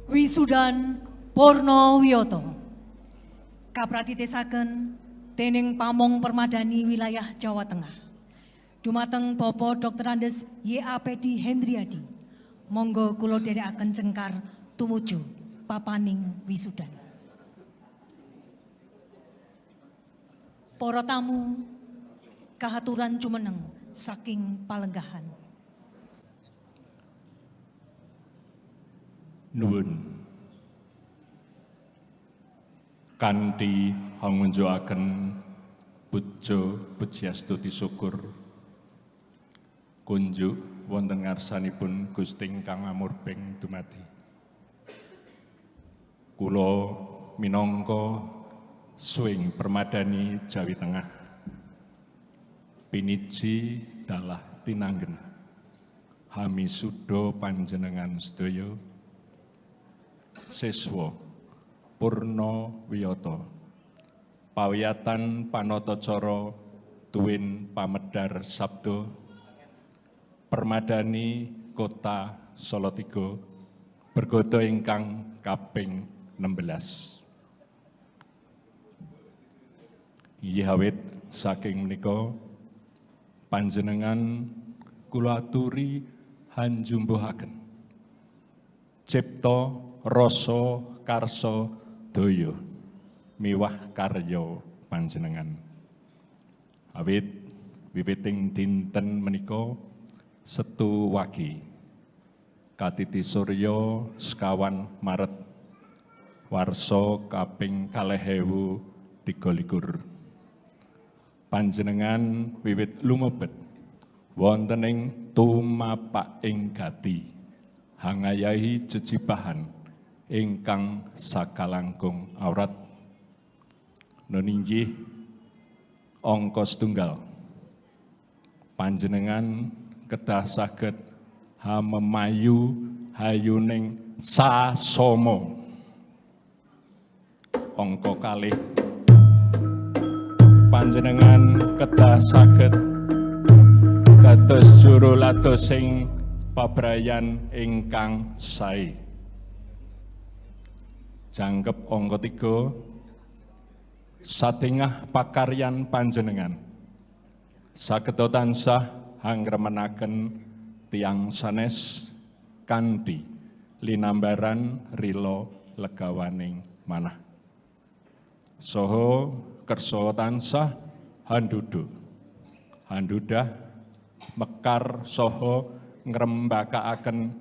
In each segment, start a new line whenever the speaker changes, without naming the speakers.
Wisudan Purnowiyoto kapratitesaken dening Pamong Permadani wilayah Jawa Tengah. Dumateng Bapak Dr. Andes Y.A.Pedi Hendriadi, monggo kula dherekaken cengkar tumuju papaning wisudan. Para tamu kahaturan jumeneng saking palenggahan.
Nuwun kanthi hangunjuaken puja pujiastuti syukur kunjuk wonten ngarsanipun Gusti ingkang amurbeng dumadi. Kula minangka Swing Permadani Jawi Tengah piniji dalah tinanggena hami sudo panjenengan sedaya siswa Purnowiyoto pawiyatan panatacara tuwin pamedhar sabda Permadani Kota Salatiga bergodo ingkang kaping 16. Inggih awit saking menika panjenengan kula aturi hanjumbuhaken cipta rasa karsa daya miwah karya panjenengan. Awit wiwiting dinten menika Setu Wage Katiti Surya sekawan Maret warsa kaping 2023 panjenengan wiwit lumebet wonten ing tumapaking gati hangayahi jejibahan ingkang sakalangkung awrat nuninggih angka setunggal panjenengan kedah saged hamemayu hayuning sasama angka kalih panjenengan kedah saged dados juru lados ing pabrayan ingkang sae. Jangkep angka 3 satingah pakaryan panjenengan saged tansah angremenaken tiyang sanes kanthi linambaran rila legawaning manah saha kersa tansah handudah mekar saha ngrembakakaken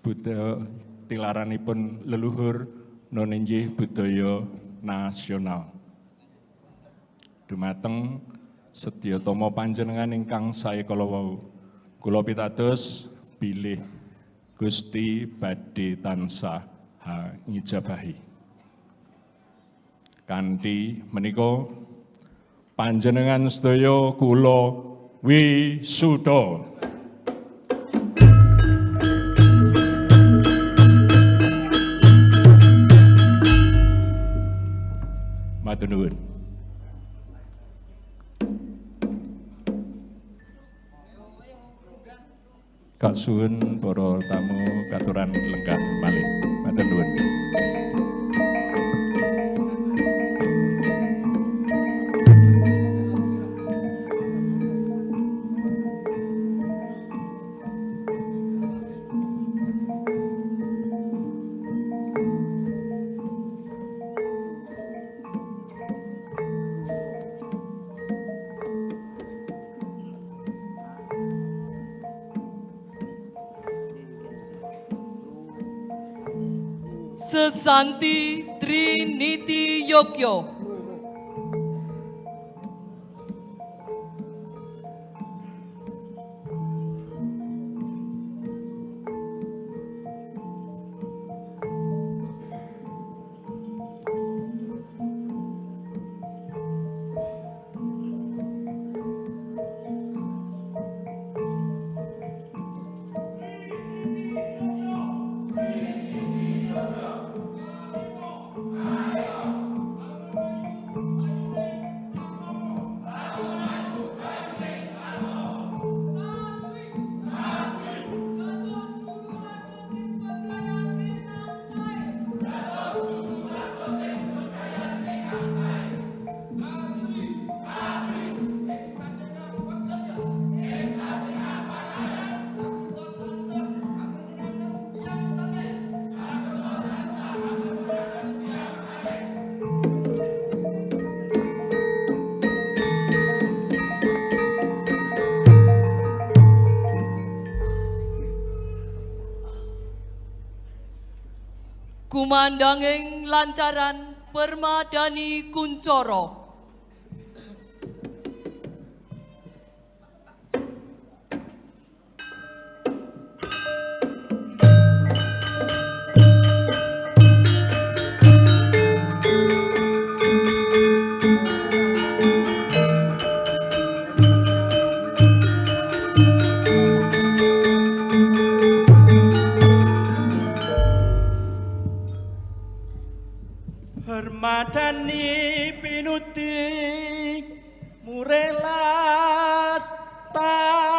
budaya tilaranipun leluhur nuninggih budaya nasional. Dumateng sedyatama panjenengan ingkang sae kala wau kula pitados bilih Gusti badhe tansah ngijabahi. Kanthi menika panjenengan sedaya kula wisuda. Matur nuwun. Kasuwun para tamu katuran lenggah malih. Matur nuwun.
Sesanti Trinity Yogyo. Kumandanging lancaran Permadani Kuncoro.
Permadani pinuti murelas tari.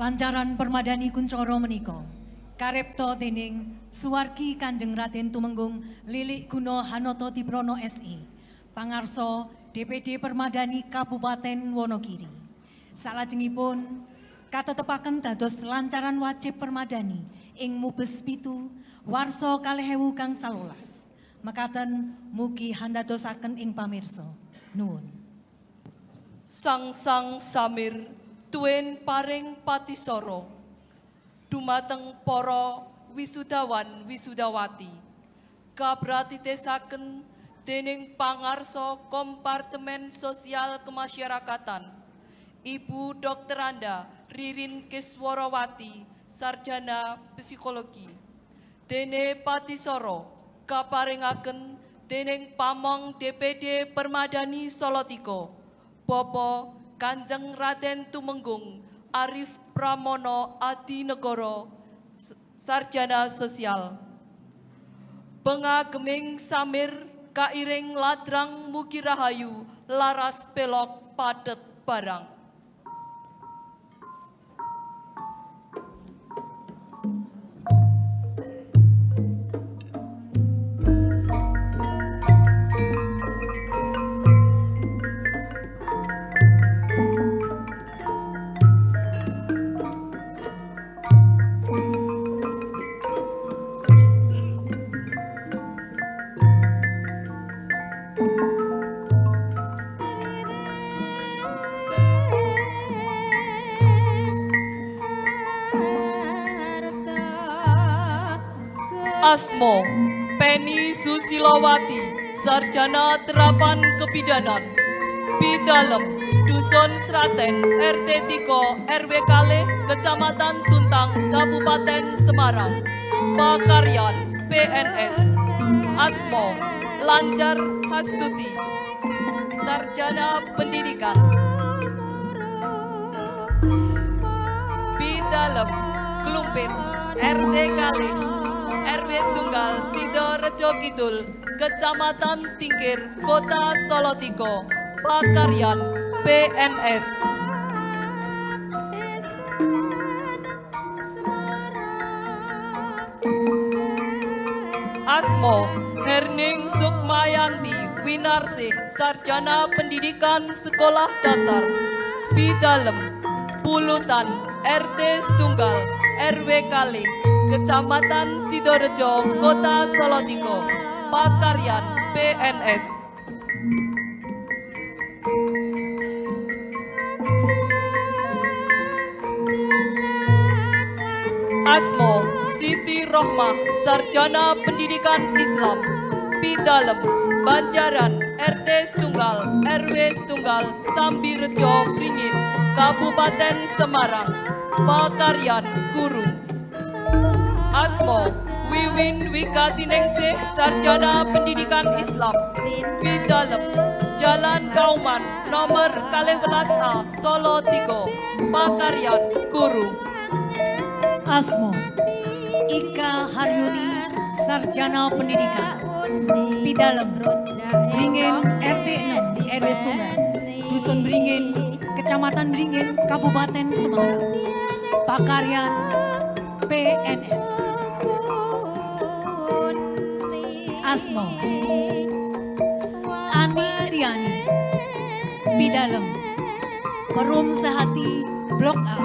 Lancaran Permadani Kuncoro menika karepto dening Suwargi Kanjeng Raden Tumenggung Lilik Guno Hanoto Diprono SI, pangarso DPD Permadani Kabupaten Wonogiri. Salajengipun katetepaken dados lancaran wajib permadani ing Mubes Pitu warsa 2019. Mekaten mugi handadosaken ing pamirsa. Nuwun.
Sang Samir tuwin paring patisara dumateng para wisudawan wisudawati kabratitesaken dening pangarsa Kompartemen Sosial Kemasyarakatan Ibu Dr. Anda Ririn Kiswarawati Sarjana Psikologi. Dene patisara kaparingaken dening Pamong DPD Permadani Salatiga Bapak Kanjeng Raden Tumenggung Arif Pramono Adinegoro Sarjana Sosial. Pengageming Samir kairing ladrang mugi rahayu laras pelok padet barang. Asmo Penny Susilowati, Sarjana Terapan Kebidanan, Bidalem Dusun Sraten, RT 3 RW Kalih, Kecamatan Tuntang, Kabupaten Semarang. Pakaryan PNS. Asmo Lancar Hastuti, Sarjana Pendidikan. Bidalem Klumpit, RT Kalih, RW Setunggal, Sidorejo Kidul, Kecamatan Tingkir, Kota Salatiga. Pakaryan PNS. Asmo Herning Sukmayanti Winarsih, Sarjana Pendidikan Sekolah Dasar. Bidalem Pulutan, RT Setunggal, RW Kalih, Kecamatan Sidorejo, Kota Salatiga. Pakaryan PNS. Asmo Siti Rohmah, Sarjana Pendidikan Islam. Bidalem Banjaran, RT Setunggal, RW Setunggal, Sambirejo Bringin, Kabupaten Semarang. Pakaryan Guru. Asmo Wiwin Wikatiningsih, Sarjana Pendidikan Islam. Bidalem Jalan Kauman, nomor 12A, Solo 3. Pakaryan Guru.
Asmo Ika Haryuni, Sarjana Pendidikan. Bidalem Bringin, RT 6 RW Setunggal, Dusun Bringin, Kecamatan Bringin, Kabupaten Semarang. Pakaryan PNS. Asmo Ani Riani, Bidalem Perum Sehati, Blok A,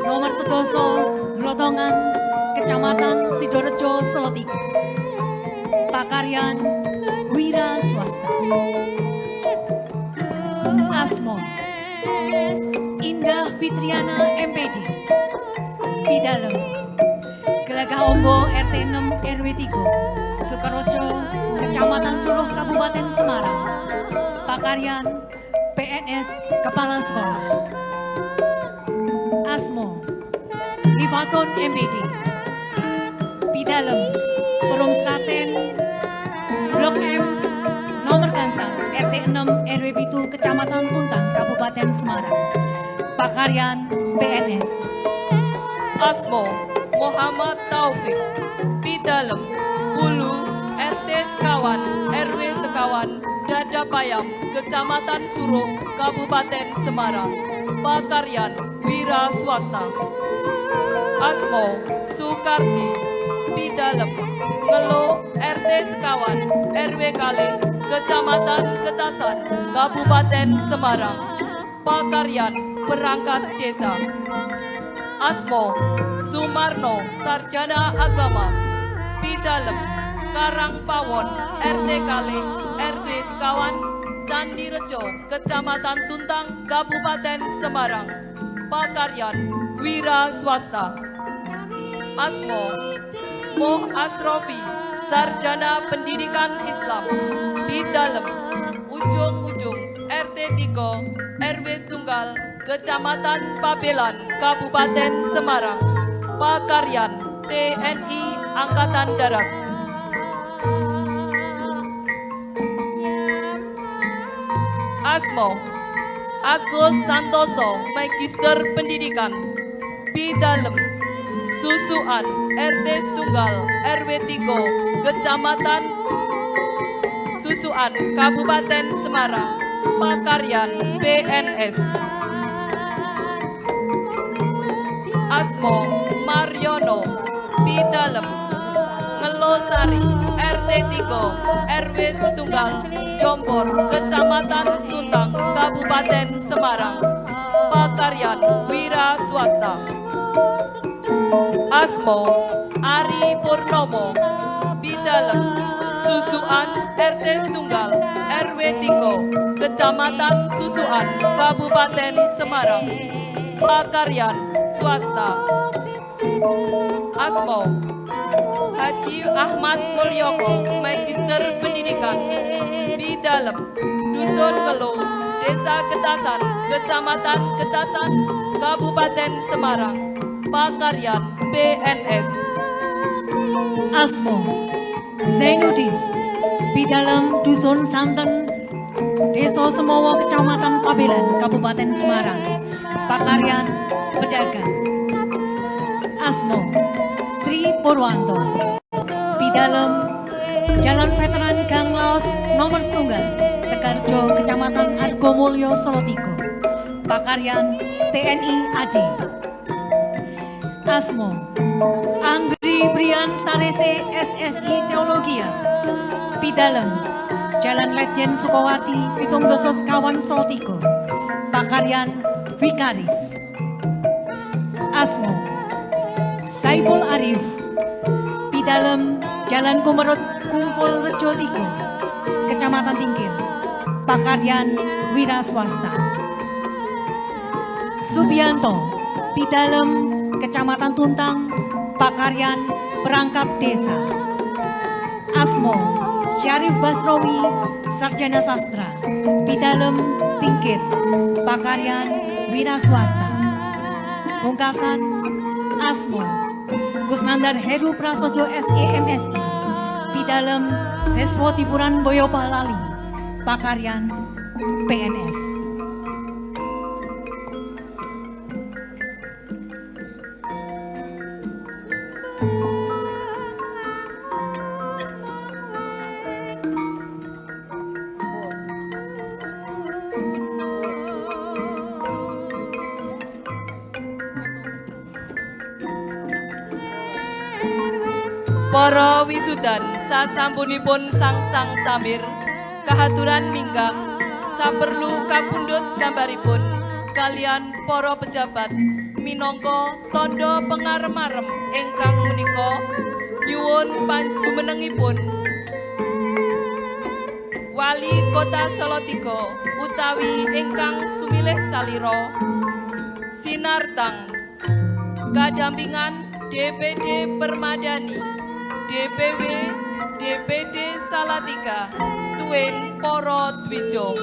nomor 11 Glotongan, Kecamatan Sidorejo, Salatiga. Pakaryan Wira Swasta. Asmo Indah Fitriana, MPD. Bidalem Gelagah Ombo, RT 6 RW 3, Sukarojo, Kecamatan Suruh, Kabupaten Semarang. Pakaryan PNS Kepala Sekolah. Asmo Ivaton, MPD. Bidalem Perum Sraten, Blok M, nomor gansal, RT 6 RW 7, Kecamatan Tuntang, Kabupaten Semarang. Pakaryan PNS.
Asmo Muhammad Taufik. Bidalem Hulu, RT Sekawan, RW Sekawan, Dadapayam, Kecamatan Suruh, Kabupaten Semarang. Pakaryan Wira Swasta. Asmo Sukarti. Bidalem Ngelo, RT Sekawan, RW Kalih, Kecamatan Ketasan, Kabupaten Semarang. Pakaryan Perangkat Desa. Asmo Sumarno, Sarjana Agama. Bidalem Karangpawon, RT Kalih, RW Sekawan, Candirejo, Kecamatan Tuntang, Kabupaten Semarang. Pakaryan Wira Swasta. Asmo Moh Asrofi, Sarjana Pendidikan Islam. Bidalem Ujung-Ujung, RT 3 RW Setunggal, Kecamatan Pabelan, Kabupaten Semarang. Pakaryan TNI Angkatan Darat. Asmo Agus Santoso, Magister Pendidikan. Bidalem Susuan, RT Setunggal, RW 3, Kecamatan Susuan, Kabupaten Semarang. Pakaryan PNS. Asmo Mariono. Bidalem Ngelosari, RT 3 RW Setunggal, Jombor, Kecamatan Tuntang, Kabupaten Semarang. Pakaryan Wira Swasta. Asmo Ari Purnomo. Bidalem Susuan, RT Setunggal, RW 3, Kecamatan Susuan, Kabupaten Semarang. Pakaryan Swasta. Asmo Haji Ahmad Mulyoko, Magister Pendidikan di dalam Dusun Ngelo, Desa Getasan, Kecamatan Getasan, Kabupaten Semarang, pakaryan PNS.
Asmo Zainuddin, Bidalem Dusun Santen, Desa Semowo, Kecamatan Pabelan, Kabupaten Semarang, pakaryan pedagang. Asmo Tri Purwanto, Bidalem Jalan Veteran Gang Laos nomor 1, Tegarjo, Kecamatan Argomulyo, Solotiko, pakaryan TNI AD. Asmo Andri Brian Sarese, SSI Teologia, Bidalem Jalan Letjen Sukowati, Pitung Dosos Kawan, Solotiko, pakaryan Vikaris. Asmo Saiful Arif, Bidalem Jalan Kumerut Kumpul Rejo 3, Kecamatan Tingkir, pakaryan wira swasta. Subianto, Bidalem Kecamatan Tuntang, pakaryan perangkap desa. Asmo Syarif Basrowi, sarjana sastra, Bidalem Tingkir, pakaryan wira swasta. Pungkasan Asmo Kusnandar Heru Prasojo, SEMSI, Bidalem Seswo Tipuran Boyopalali, pakaryan PNS.
Para wisudan sasampunipun sangsang samir kahaturan minggah saperlu kapundhut gambaripun kalian para pejabat minangka tandha pengarem-arem ingkang menika nyuwun panjumenengipun Wali Kota Salatiga utawi ingkang sumilih salira sinartang kadampingan DPD Permadani DPW DPD Salatiga tuwin para dwija.